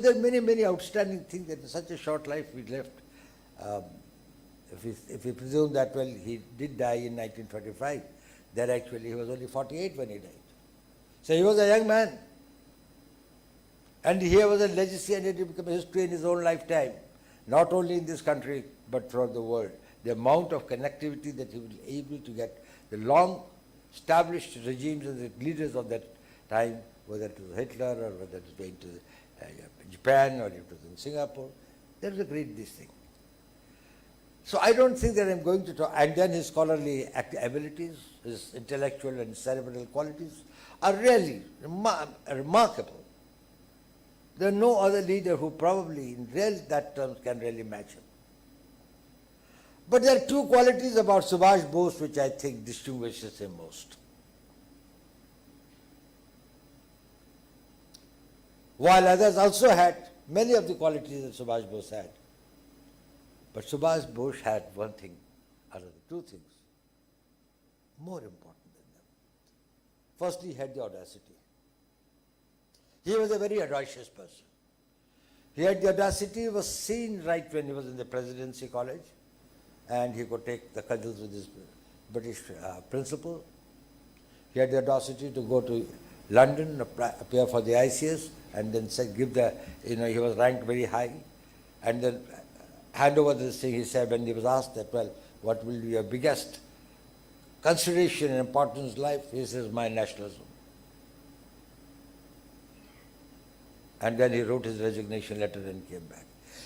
There are many, many outstanding things that in such a short life we left. If we presume that, well, he did die in 1925, then actually he was only 48 when he died. So he was a young man. And here was a legacy, and it became a history in his own lifetime, not only in this country, but throughout the world. The amount of connectivity that he was able to get, the long established regimes and the leaders of that time, whether it was Hitler or whether it was going to Japan or it was in Singapore, that was a great this thing. So I don't think that I'm going to talk, and then his scholarly abilities, his intellectual and cerebral qualities are really remarkable. There are no other leader who probably in real that terms can really match him. But there are two qualities about Subhas Bose which I think distinguishes him most. While others also had many of the qualities that Subhas Bose had. But Subhas Bose had one thing, or two things, more important than them. Firstly, he had the audacity. He was a very audacious person. He had the audacity, was seen right when he was in the presidency college, and he could take the cudgels with his British principal. He had the audacity to go to London, appear for the ICS, and then give the, he was ranked very high, and then hand over this thing. He said, when he was asked that, well, what will be your biggest consideration and importance in life? He says, my nationalism. And then he wrote his resignation letter and came back.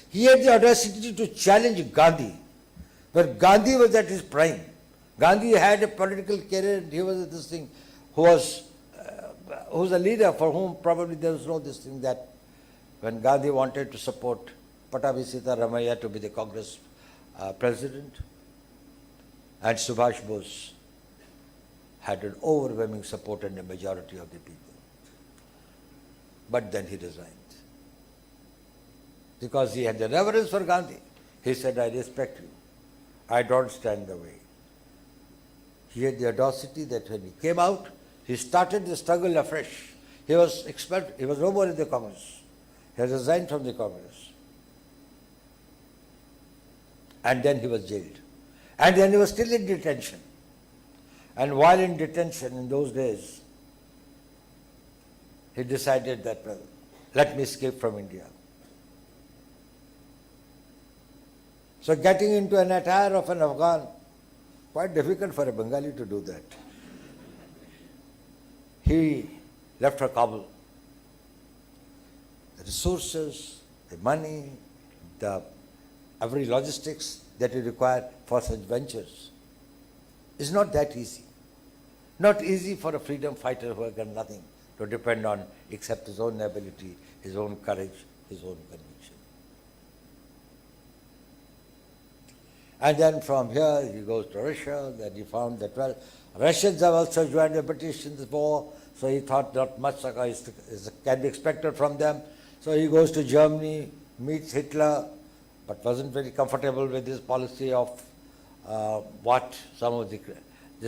He had the audacity to challenge Gandhi, but Gandhi was at his prime. Gandhi had a political career, and he was this thing, who was a leader for whom probably there was no this thing that when Gandhi wanted to support Pattabhi Sitaramaiah to be the Congress president, and Subhas Bose had an overwhelming support and a majority of the people. But then he resigned. Because he had the reverence for Gandhi. He said, I respect you. I don't stand in the way. He had the audacity that when he came out, he started the struggle afresh. He was expelled. He was no more in the Congress. He had resigned from the Congress. And then he was jailed. And then he was still in detention. And while in detention in those days, he decided that, well, let me escape from India. So getting into an attire of an Afghan, quite difficult for a Bengali to do that. He left for Kabul. The resources, the money, every logistics that you require for such ventures is not that easy. Not easy for a freedom fighter who has got nothing to depend on except his own ability, his own courage, his own conviction. And then from here he goes to Russia. Then he found that, well, Russians have also joined the British in the war, so he thought not much can be expected from them. So he goes to Germany, meets Hitler, but wasn't very comfortable with his policy of some of the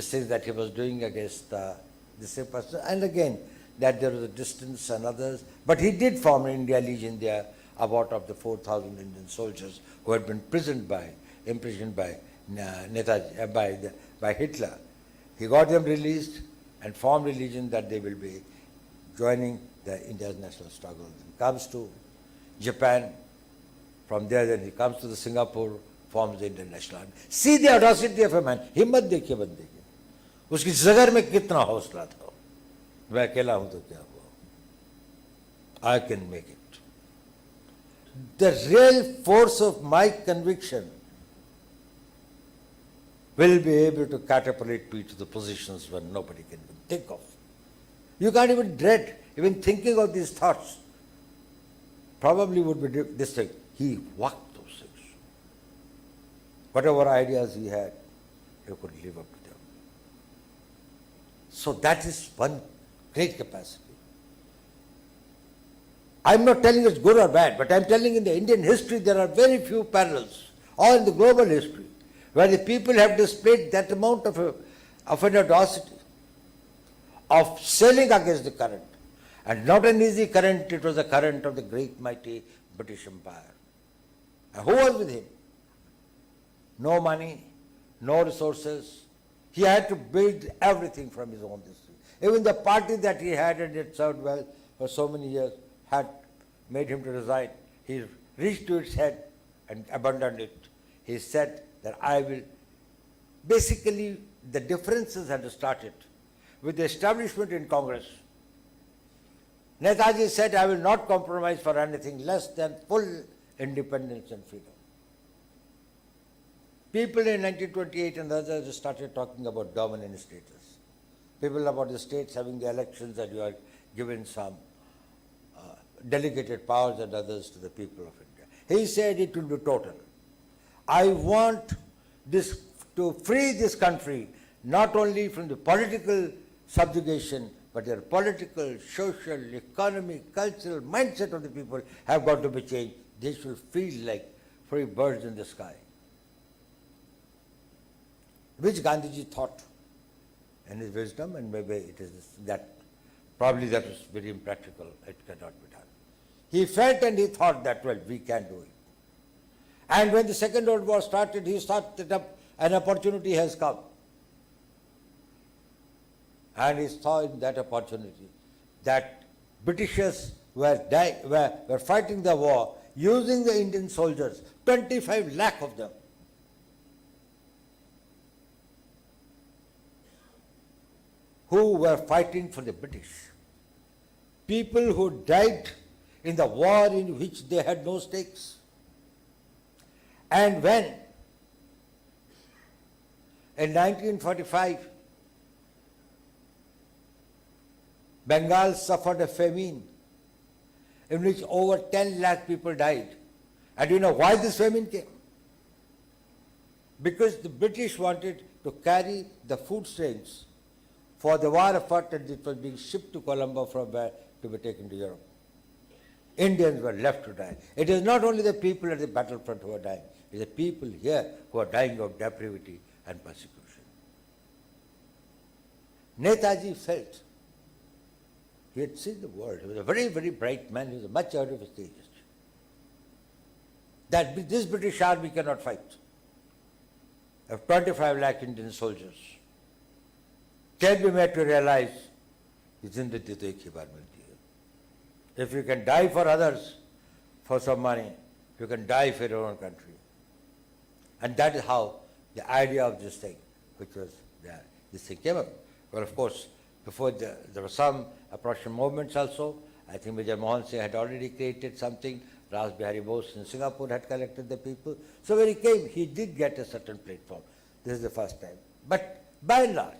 things that he was doing against the same person. And again, that there was a distance and others. But he did form an India Legion there, about of the 4,000 Indian soldiers who had been imprisoned by Netaji, by Hitler. He got them released and formed a legion that they will be joining the India's national struggle. He comes to Japan. From there, then he comes to the Singapore, forms the Indian National Army. See the audacity of a man. हिम्मत देखिए बंदे की. उसकी जगर में कितना हौसला था. मैं अकेला हूं तो क्या हुआ? I can make it. The real force of my conviction will be able to catapult me to the positions where nobody can even think of. You can't even dread, even thinking of these thoughts. Probably would be this thing. He walked those things. Whatever ideas he had, he could live up to them. So that is one great capacity. I'm not telling it's good or bad, but I'm telling in the Indian history there are very few parallels, or in the global history, where the people have displayed that amount of an audacity, of sailing against the current, And not an easy current, it was the current of the great mighty British Empire. And who was with him? No money, no resources. He had to build everything from his own history. Even the party that he had and it served well for so many years had made him to resign. He reached to its head and abandoned it. He said that I will, basically the differences had started with the establishment in Congress. Netaji said, I will not compromise for anything less than full independence and freedom. People in 1928 and others started talking about dominant status. People about the states having the elections and you are given some delegated powers and others to the people of India. He said it will be total. I want this to free this country not only from the political subjugation, but their political, social, economic, cultural mindset of the people have got to be changed. They should feel like free birds in the sky. Which Gandhiji thought in his wisdom, and maybe it is that, probably that is very impractical, it cannot be done. He felt and he thought that, well, we can do it. And when the Second World War started, he started up, an opportunity has come. And he saw in that opportunity that Britishers were fighting the war using the Indian soldiers, 25 lakh of them. Who were fighting for the British. People who died in the war in which they had no stakes. And when in 1945 Bengal suffered a famine in which over 10 lakh people died. And you know why this famine came? Because the British wanted to carry the food trains for the war effort and it was being shipped to Colombo from where to be taken to Europe. Indians were left to die. It is not only the people at the battlefront who are dying, it is the people here who are dying of depravity and persecution. Netaji felt, he had seen the world, he was a very, very bright man, he was much out of his age, that this British army cannot fight. Of 25 lakh Indian soldiers can be made to realize, zindagi to ek hi baar milti hai. If you can die for others for some money, you can die for your own country. And that is how the idea of this thing, which was there, this thing came up. Well, of course, before there were some opposition movements also. I think Vijay Mohan Singh had already created something. Ras Bihari Bose in Singapore had collected the people. So when he came, he did get a certain platform. This is the first time. But by and large,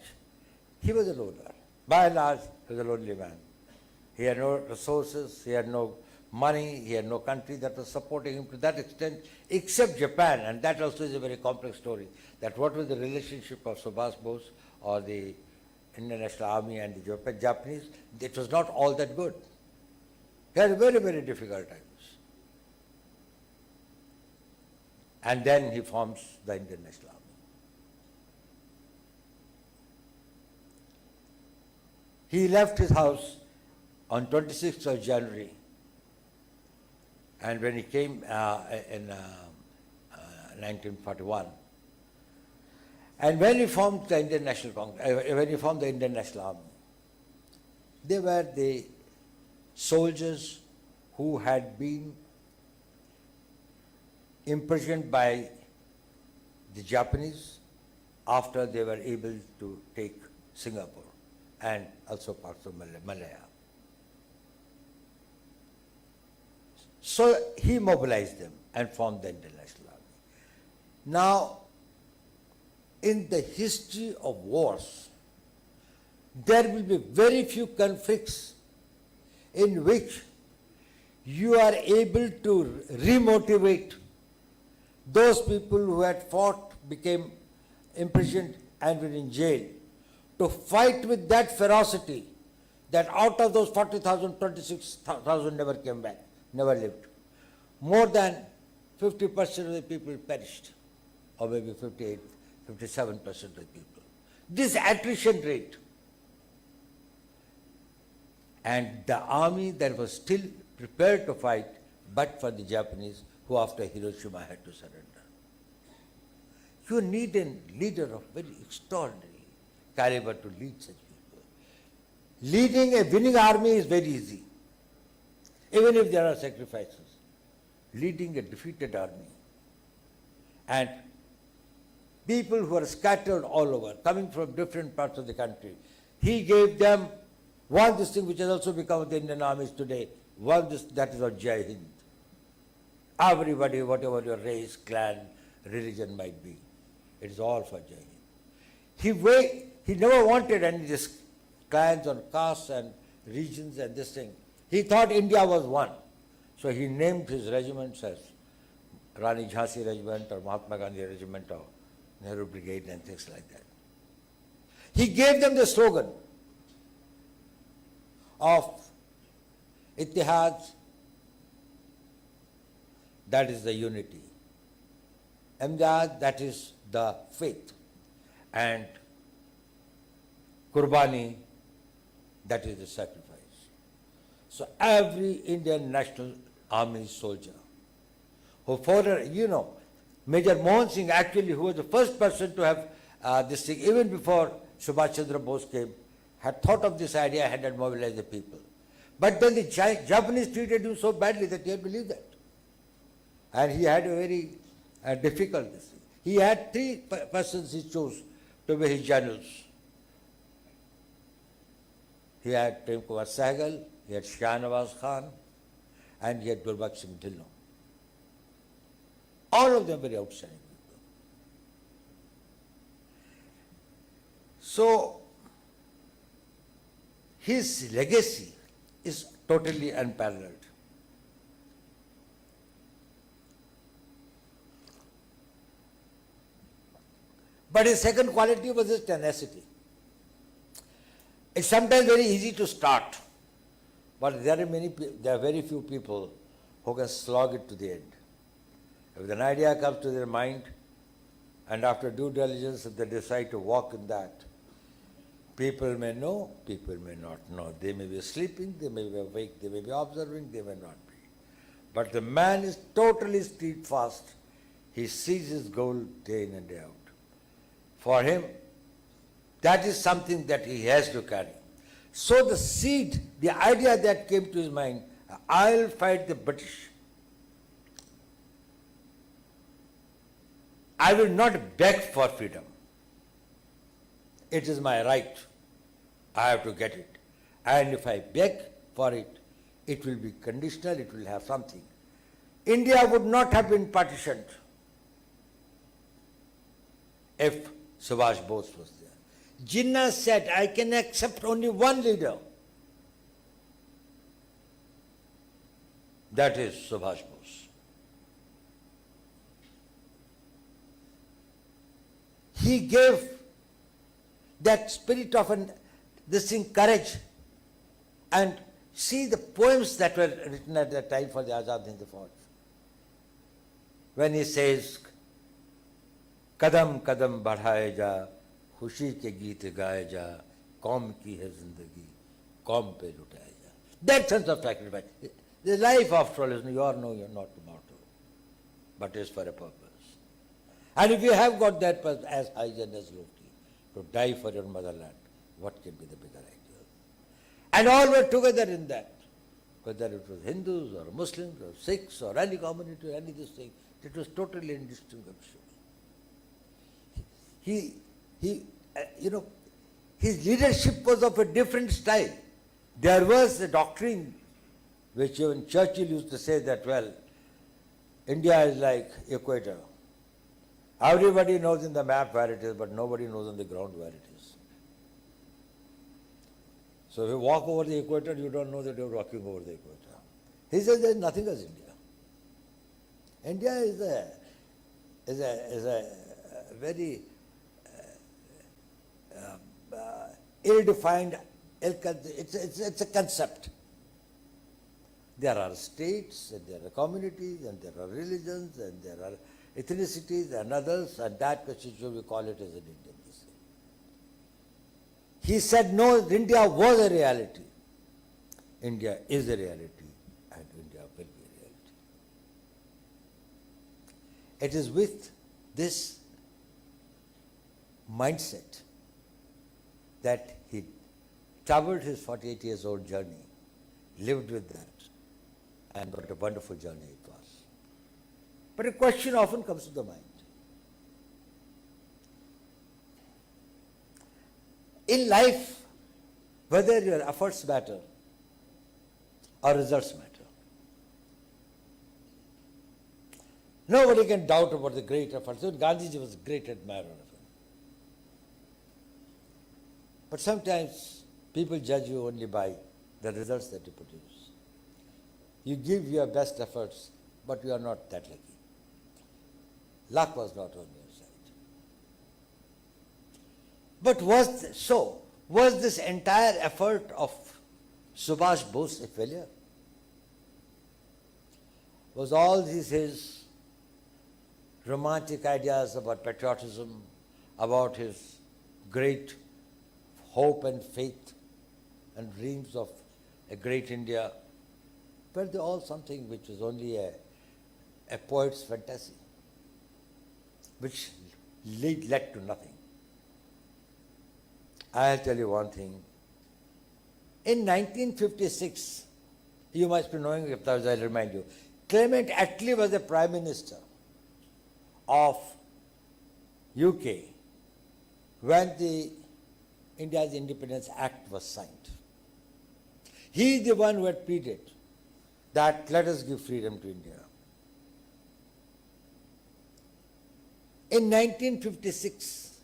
he was a loner. By and large, he was a lonely man. He had no resources, he had no money, he had no country that was supporting him to that extent, except Japan, and that also is a very complex story, that what was the relationship of Subhas Bose or the Indian National Army and the Japanese, it was not all that good. They had very, very difficult times. And then he forms the Indian National Army. He left his house on 26th of January, and when he came in 1941, and when he formed the Indian National Congress, when he formed the Indian National Army, they were the soldiers who had been imprisoned by the Japanese after they were able to take Singapore and also parts of Malaya. So he mobilized them and formed the Indian National Army. Now, in the history of wars, there will be very few conflicts in which you are able to remotivate those people who had fought, became imprisoned and were in jail, to fight with that ferocity that out of those 40,000, 26,000 never came back, never lived. More than 50% of the people perished, or maybe 58, 57% of the people. This attrition rate, and the army that was still prepared to fight, but for the Japanese who after Hiroshima had to surrender. You need a leader of very extraordinary caliber to lead such people. Leading a winning army is very easy, even if there are sacrifices. Leading a defeated army and people who are scattered all over, coming from different parts of the country, he gave them one this thing which has also become the Indian armies today, one this, that is of Jai Hind. Everybody, whatever your race, clan, religion might be, it is all for Jai Hind. He never wanted any this clans or castes and regions and this thing. He thought India was one. So he named his regiments as Rani Jhansi Regiment or Mahatma Gandhi Regiment or Nehru Brigade and things like that. He gave them the slogan of Ittihad, that is the unity. Imdad, that is the faith. And Qurbani, that is the sacrifice. So every Indian National Army soldier who followed, Major Mohan Singh actually, who was the first person to have this thing, even before Subhas Chandra Bose came, had thought of this idea, had mobilized the people. But then the Japanese treated him so badly that he had to leave that. And he had a very difficult this thing. He had three persons he chose to be his generals. He had Prem Kumar Sehgal, he had Shah Nawaz Khan, and he had Gurbakh Singh Dhillon. All of them very outstanding people. So, his legacy is totally unparalleled. But his second quality was his tenacity. It's sometimes very easy to start, but there are very few people who can slog it to the end. If an idea comes to their mind, and after due diligence, if they decide to walk in that, people may know, people may not know. They may be sleeping, they may be awake, they may be observing, they may not be. But the man is totally steadfast. He sees his goal day in and day out. For him, that is something that he has to carry. So the seed, the idea that came to his mind, I'll fight the British. I will not beg for freedom. It is my right. I have to get it. And if I beg for it, it will be conditional, it will have something. India would not have been partitioned if Subhash Bose was there. Jinnah said, I can accept only one leader. That is Subhash Bose. He gave that spirit of this thing, courage. And see the poems that were written at that time for the Azad Hind Fauj. When he says, कदम कदम बढ़ाए जा खुशी के गीत गाए जा कौम की है जिंदगी कौम पे लुटाए जा. That sense of sacrifice. The life after all is you are no, you are not immortal, but is for a purpose. And if you have got that purpose as high and as lofty, to die for your motherland, what can be the bigger ideal? And all were together in that, whether it was Hindus or Muslims or Sikhs or any community or any this thing, it was totally indistinguishable. His leadership was of a different style. There was a doctrine which even Churchill used to say that, well, India is like equator. Everybody knows in the map where it is, but nobody knows on the ground where it is. So if you walk over the equator, you don't know that you're walking over the equator. He says there is nothing as India. India is a very ill-defined, it's a concept. There are states, and there are communities, and there are religions, and there are ethnicities and others, and that constitution we call it as an Indian. He said no, India was a reality. India is a reality and India will be a reality. It is with this mindset that he traveled his 48 years old journey, lived with that, and what a wonderful journey it was. But a question often comes to the mind. In life, whether your efforts matter or results matter. Nobody can doubt about the great efforts. Gandhiji was a great admirer of him. But sometimes people judge you only by the results that you produce. You give your best efforts, but you are not that lucky. Luck was not on your side. But was this entire effort of Subhas Bose a failure? Was all his romantic ideas about patriotism, about his great hope and faith and dreams of a great India, were they all something which was only a poet's fantasy, which led to nothing? I'll tell you one thing. In 1956, you must be knowing, if I'll remind you, Clement Attlee was the Prime Minister of UK when the India's Independence Act was signed. He is the one who had pleaded that let us give freedom to India. In 1956,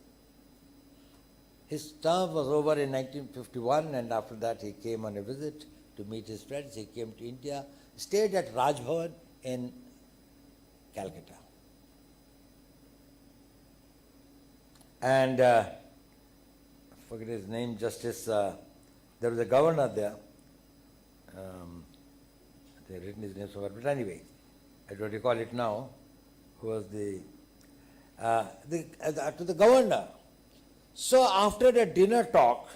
his term was over in 1951, and after that he came on a visit to meet his friends. He came to India, stayed at Raj Bhavan in Calcutta. And I forget his name, Justice, there was a governor there. They had written his name somewhere, but anyway, I don't recall it now, who was to the governor. So after a dinner talk,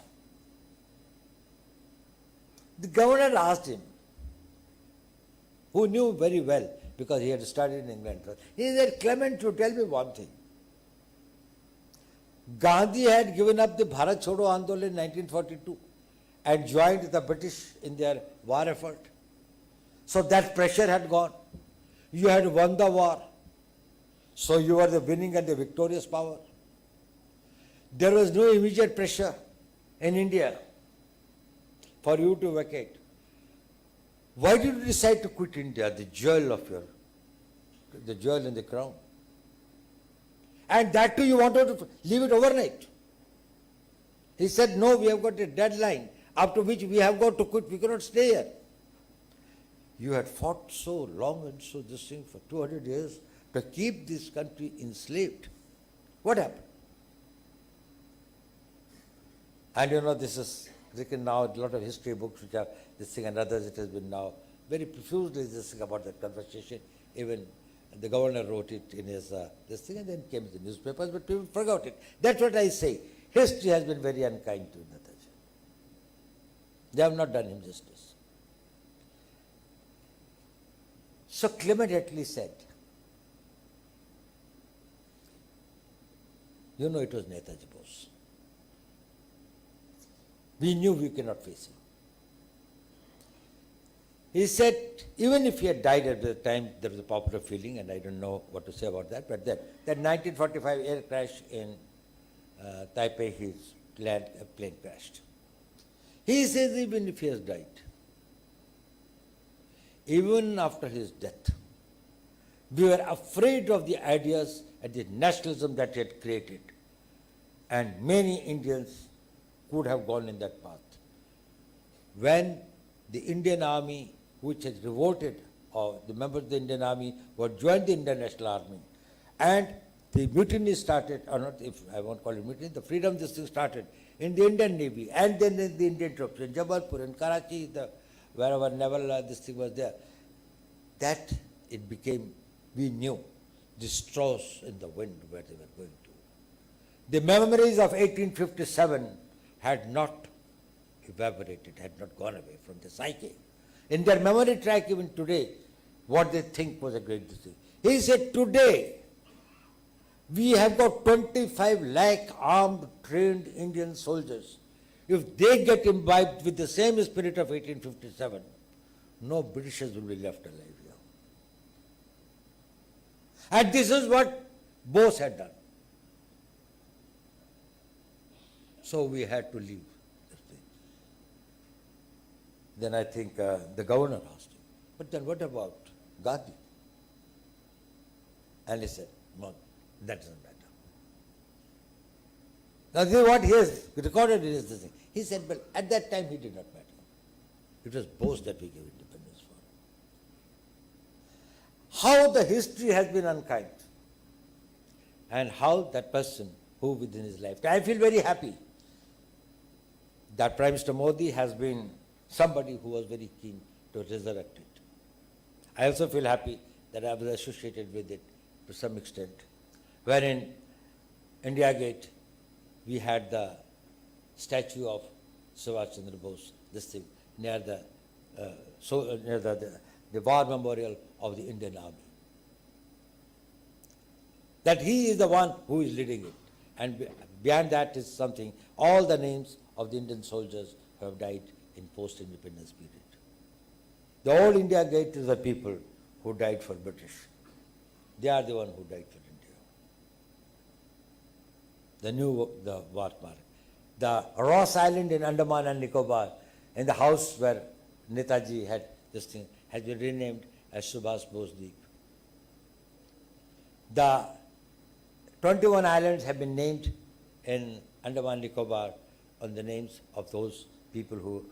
the governor asked him, who knew very well because he had studied in England. He said, Clement, you tell me one thing. Gandhi had given up the Bharat Chodo Andolan in 1942 and joined the British in their war effort. So that pressure had gone. You had won the war. So you were the winning and the victorious power. There was no immediate pressure in India for you to vacate. Why did you decide to quit India, the jewel in the crown? And that too you wanted to leave it overnight. He said, no, we have got a deadline after which we have got to quit. We cannot stay here. You had fought so long and so this thing for 200 years to keep this country enslaved. What happened? And you know, this is written now, a lot of history books which have this thing and others, it has been now very profusely this thing about that conversation. Even the governor wrote it in his this thing and then came in the newspapers, but people forgot it. That's what I say. History has been very unkind to Netaji. They have not done him justice. So Clement Attlee said, you know, it was Netaji Bose. We knew we cannot face him. He said, even if he had died at the time, there was a popular feeling, and I don't know what to say about that, but that 1945 air crash in Taipei, his plane crashed. He says, even if he has died, even after his death, we were afraid of the ideas and the nationalism that he had created. And many Indians could have gone in that path. When the Indian army, which had revolted, or the members of the Indian army were joined the Indian National Army, and the mutiny started, or not, if I won't call it mutiny, the freedom this thing started in the Indian Navy, and then in the Indian troops, in Jabalpur, in Karachi, wherever naval this thing was there, that it became, we knew, the straws in the wind where they were going to. The memories of 1857 had not evaporated, had not gone away from the psyche. In their memory track even today, what they think was a great thing. He said, today, we have got 25 lakh armed, trained Indian soldiers. If they get imbibed with the same spirit of 1857, no Britishers will be left alive here. And this is what Bose had done. So we had to leave this thing. Then I think the governor asked him, but then what about Gandhi? And he said, no, that doesn't matter. Now this is what he has recorded in his thing. He said, well, at that time he did not matter. It was Bose that we gave independence for. How the history has been unkind, and how that person who within his lifetime, I feel very happy that Prime Minister Modi has been somebody who was very keen to resurrect it. I also feel happy that I was associated with it to some extent, wherein India Gate we had the statue of Subhas Chandra Bose, this thing, near the war memorial of the Indian Army. That he is the one who is leading it. And beyond that is something, all the names of the Indian soldiers who have died in post-independence period. The old India Gate is the people who died for British. They are the one who died for India. The war mark. The Ross Island in Andaman and Nicobar, in the house where Netaji had this thing, has been renamed as Subhas Bose Deep. The 21 islands have been named in Andaman Nicobar on the names of those people who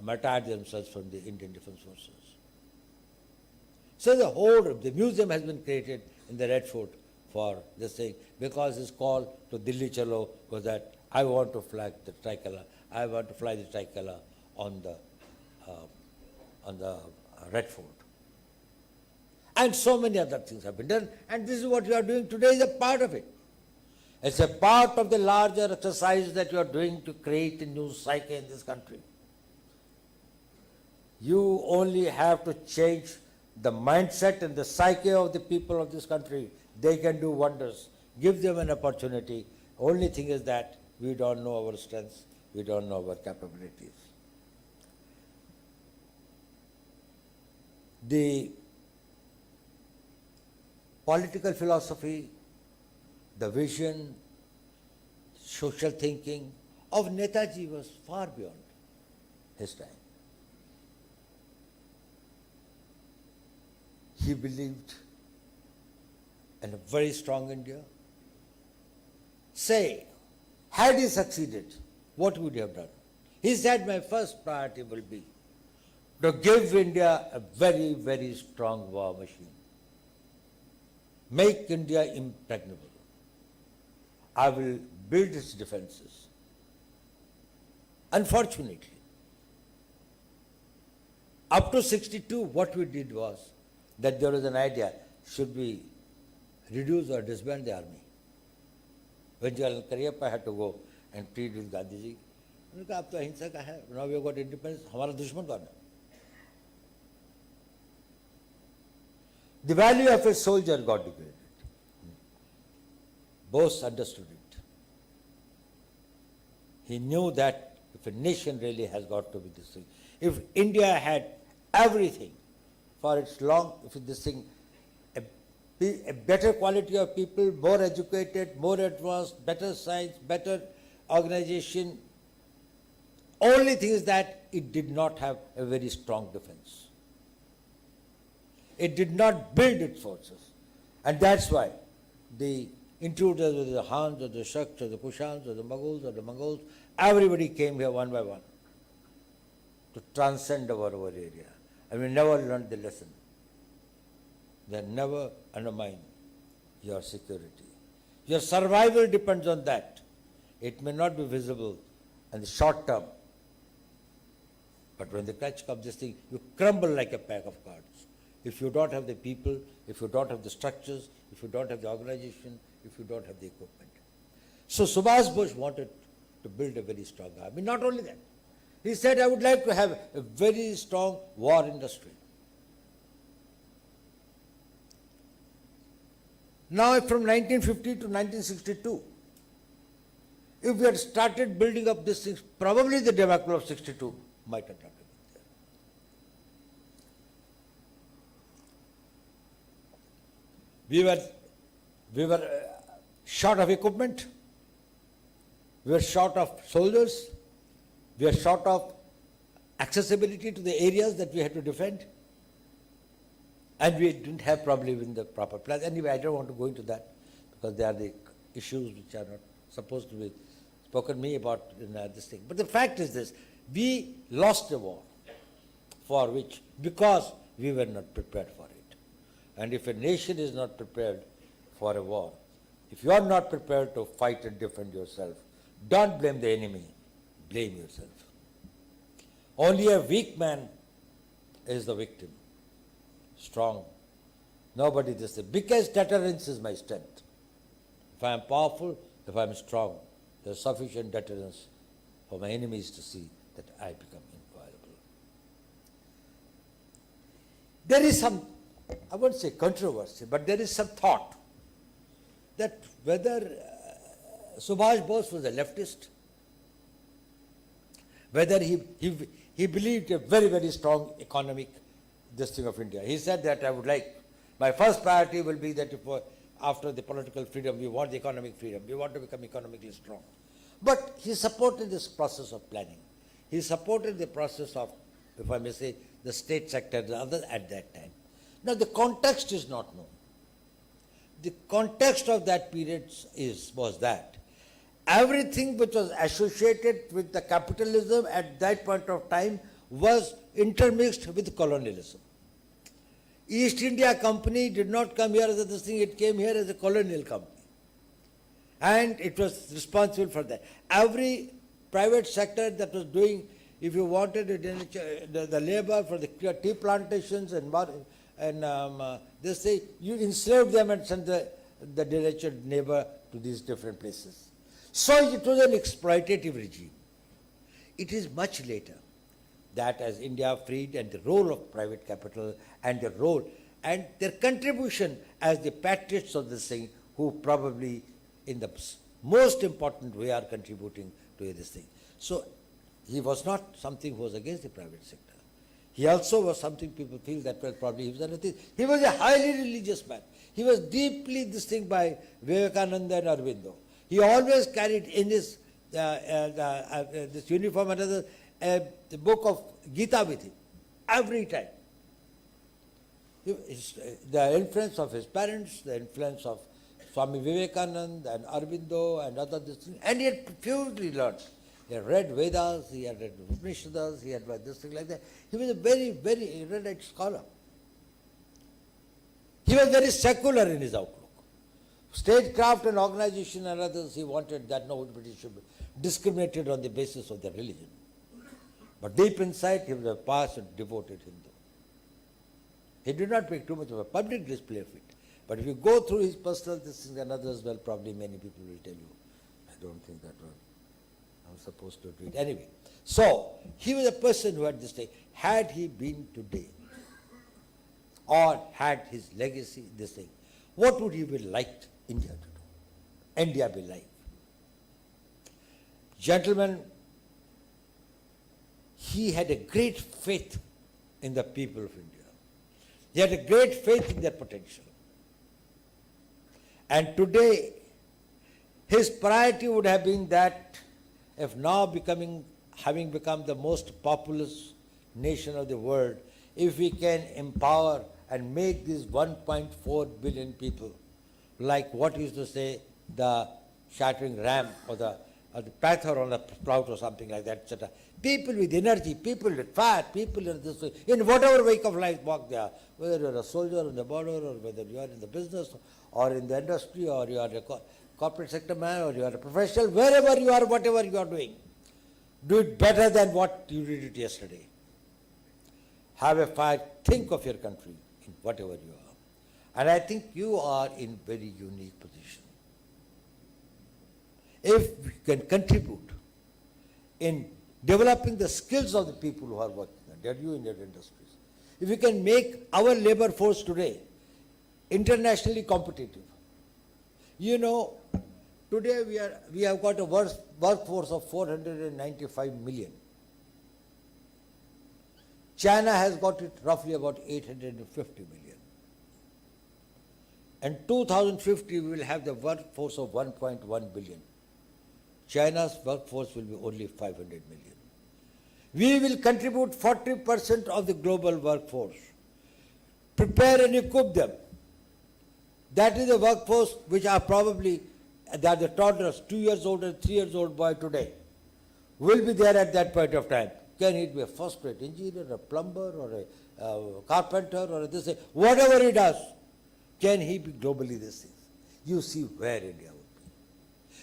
martyred themselves from the Indian Defence Forces. So the museum has been created in the Red Fort for this thing, because his call to Delhi Chalo was that I want to fly the tricolor, I want to fly the tricolor on the Red Fort. And so many other things have been done, and this is what you are doing today is a part of it. It's a part of the larger exercise that you are doing to create a new psyche in this country. You only have to change the mindset and the psyche of the people of this country. They can do wonders. Give them an opportunity. Only thing is that we don't know our strengths, we don't know our capabilities. The political philosophy, the vision, social thinking of Netaji was far beyond his time. He believed in a very strong India. Say, had he succeeded, what would he have done? He said, my first priority will be to give India a very, very strong war machine. Make India impregnable. I will build its defenses. Unfortunately, up to 62, what we did was that there was an idea, should we reduce or disband the army? When General Cariappa had to go and plead with Gandhiji, उन्होंने कहा अब तो अहिंसा का है, now we have got independence, हमारा दुश्मन कौन है? The value of a soldier got degraded. Bose understood it. He knew that if a nation really has got to be this thing, if India had everything for its long, if this thing, a better quality of people, more educated, more advanced, better science, better organization, only thing is that it did not have a very strong defense. It did not build its forces. And that's why the intruders, whether the Hans or the Shaks or the Kushans or the Mongols, everybody came here one by one to transcend our area. And we never learned the lesson. They never undermine your security. Your survival depends on that. It may not be visible in the short term, but when the catch comes, this thing, you crumble like a pack of cards. If you don't have the people, if you don't have the structures, if you don't have the organization, if you don't have the equipment. So Subhas Bose wanted to build a very strong army. Not only that, He said, I would like to have a very strong war industry. Now from 1950 to 1962, if we had started building up these things, probably the debacle of 62 might have happened there. We were short of equipment, we were short of soldiers, we were short of accessibility to the areas that we had to defend, and we didn't have probably even the proper plans. Anyway, I don't want to go into that because they are the issues which are not supposed to be spoken to me about in this thing. But the fact is this, we lost the war for which, because we were not prepared for it. And if a nation is not prepared for a war, if you are not prepared to fight and defend yourself, don't blame the enemy, blame yourself. Only a weak man is the victim. Strong. Nobody this thing. Biggest deterrence is my strength. If I am powerful, if I am strong, there is sufficient deterrence for my enemies to see that I become inviolable. There is some, I won't say controversy, but there is some thought that whether Subhas Bose was a leftist, whether he believed a very, very strong economic this thing of India. He said that I would like, my first priority will be that if, after the political freedom, we want the economic freedom, we want to become economically strong. But he supported this process of planning. He supported the process of, if I may say, the state sector, the others at that time. Now the context is not known. The context of that period was that everything which was associated with the capitalism at that point of time was intermixed with colonialism. East India Company did not come here as a this thing, it came here as a colonial company. And it was responsible for that. Every private sector that was doing, if you wanted the labor for the tea plantations and they say, you enslaved them and sent the denatured labor to these different places. So it was an exploitative regime. It is much later that as India freed and the role of private capital and the role and their contribution as the patriots of this thing who probably in the most important way are contributing to this thing. So he was not something who was against the private sector. He also was something people feel that well probably he was anything. He was a highly religious man. He was deeply this thing by Vivekananda and Aurobindo. He always carried in his this uniform and other the book of Gita with him, every time. The influence of his parents, the influence of Swami Vivekananda and Aurobindo and other this thing, and he had profusely learned. He had read Vedas, he had read Upanishads, he had read this thing like that. He was a very, very erudite scholar. He was very secular in his outlook. Statecraft and organization and others, he wanted that nobody should be discriminated on the basis of their religion. But deep inside, he was a pious and devoted Hindu. He did not make too much of a public display of it. But if you go through his personal things and others, well, probably many people will tell you, I don't think that one, I'm supposed to do it. Anyway, so he was a person who had this thing. Had he been today, or had his legacy this thing, what would he be like India to do? India be like? Gentlemen, he had a great faith in the people of India. He had a great faith in their potential. And today, his priority would have been that if now having become the most populous nation of the world, if we can empower and make these 1.4 billion people, like what used to say the shattering ram or the panther on a sprout or something like that, etc. People with energy, people with fire, people in this way, in whatever wake of life walk they are, whether you are a soldier on the border or whether you are in the business or in the industry or you are a corporate sector man or you are a professional, wherever you are, whatever you are doing, do it better than what you did it yesterday. Have a fire, think of your country in whatever you are. And I think you are in very unique position. If we can contribute in developing the skills of the people who are working under you in your industries. If we can make our labor force today internationally competitive, you know, today we have got a workforce of 495 million. China has got it roughly about 850 million. And 2050 we will have the workforce of 1.1 billion. China's workforce will be only 500 million. We will contribute 40% of the global workforce. Prepare and equip them. That is the workforce which are probably, that the toddlers, 2 years old and 3 years old boy today, will be there at that point of time. Can he be a first-rate engineer, a plumber, or a carpenter, or this, whatever he does, can he be globally this thing? You see where India would be.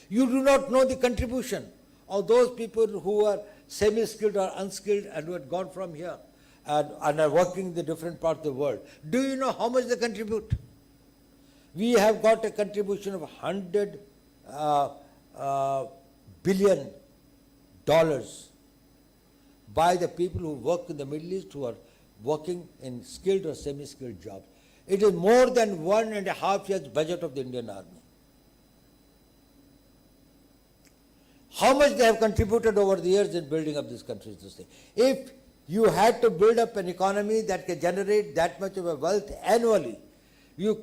You do not know the contribution of those people who are semi-skilled or unskilled and who had gone from here and are working in the different parts of the world. Do you know how much they contribute? We have got a contribution of $100 billion by the people who work in the Middle East, who are working in skilled or semi-skilled jobs. It is more than 1.5 years budget of the Indian Army. How much they have contributed over the years in building up this country to say. If you had to build up an economy that can generate that much of a wealth annually, you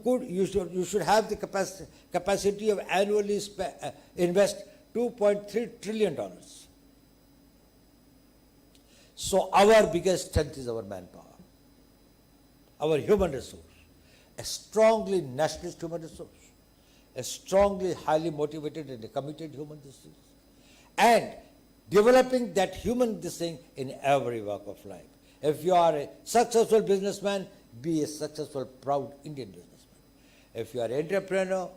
should have the capacity of annually invest $2.3 trillion. So our biggest strength is our manpower, our human resource, a strongly nationalist human resource, a strongly highly motivated and committed human resource, and developing that human this thing in every walk of life. If you are a successful businessman, be a successful, proud Indian businessman. If you are an entrepreneur,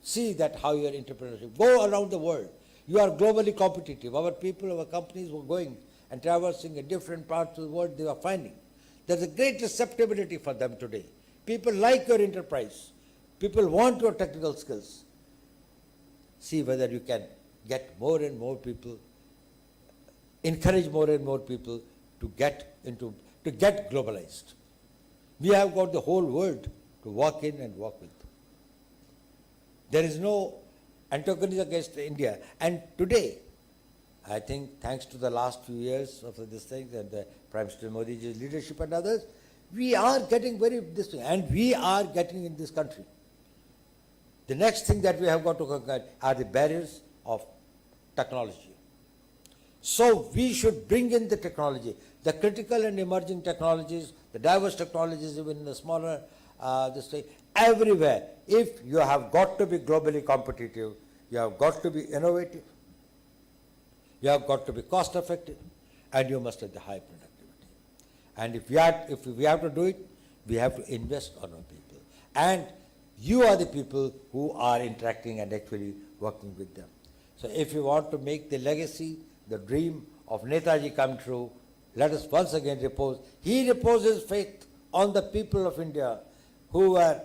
see that how your entrepreneurship. Go around the world. You are globally competitive. Our people, our companies were going and traversing in different parts of the world, they are finding. There's a great receptibility for them today. People like your enterprise. People want your technical skills. See whether you can get more and more people, encourage more and more people to get globalized. We have got the whole world to walk in and walk with. There is no antagonism against India. And today, I think thanks to the last few years of this thing and the Prime Minister Modi's leadership and others, we are getting this thing, and we are getting in this country. The next thing that we have got to conquer are the barriers of technology. So we should bring in the technology, the critical and emerging technologies, the diverse technologies, even in the smaller, this thing, everywhere. If you have got to be globally competitive, you have got to be innovative, you have got to be cost effective, and you must have the high productivity. And if we have to do it, we have to invest on our people. And you are the people who are interacting and actually working with them. So if you want to make the legacy, the dream of Netaji come true, let us once again repose. He reposes faith on the people of India who are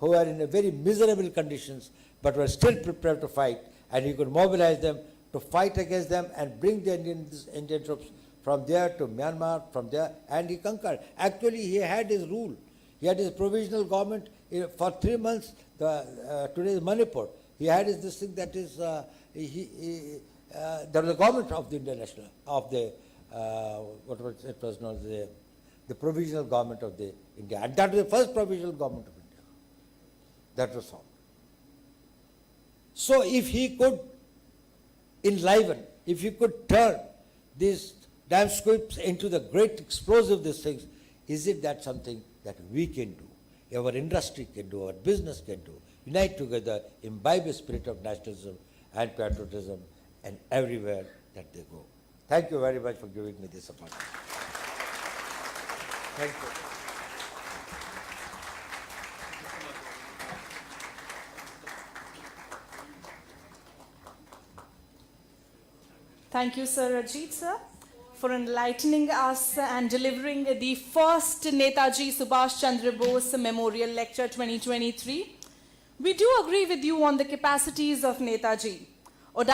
in a very miserable conditions but were still prepared to fight, and he could mobilize them to fight against them and bring the Indian troops from there to Myanmar, from there, and he conquered. Actually, he had his rule. He had his provisional government for 3 months. Today's Manipur. He had this thing that is, there was a government of the international, of the, what was it was known as the provisional government of the India. And that was the first provisional government of India. That was formed. So if he could enliven, if he could turn these damn scripts into the great explosive these things, is it that something that we can do, our industry can do, our business can do, unite together, imbibe a spirit of nationalism and patriotism and everywhere that they go. Thank you very much for giving me this opportunity. Thank you. Thank you, Sir Ajit, sir, for enlightening us and delivering the first Netaji Subhas Chandra Bose Memorial Lecture 2023. We do agree with you on the capacities of Netaji.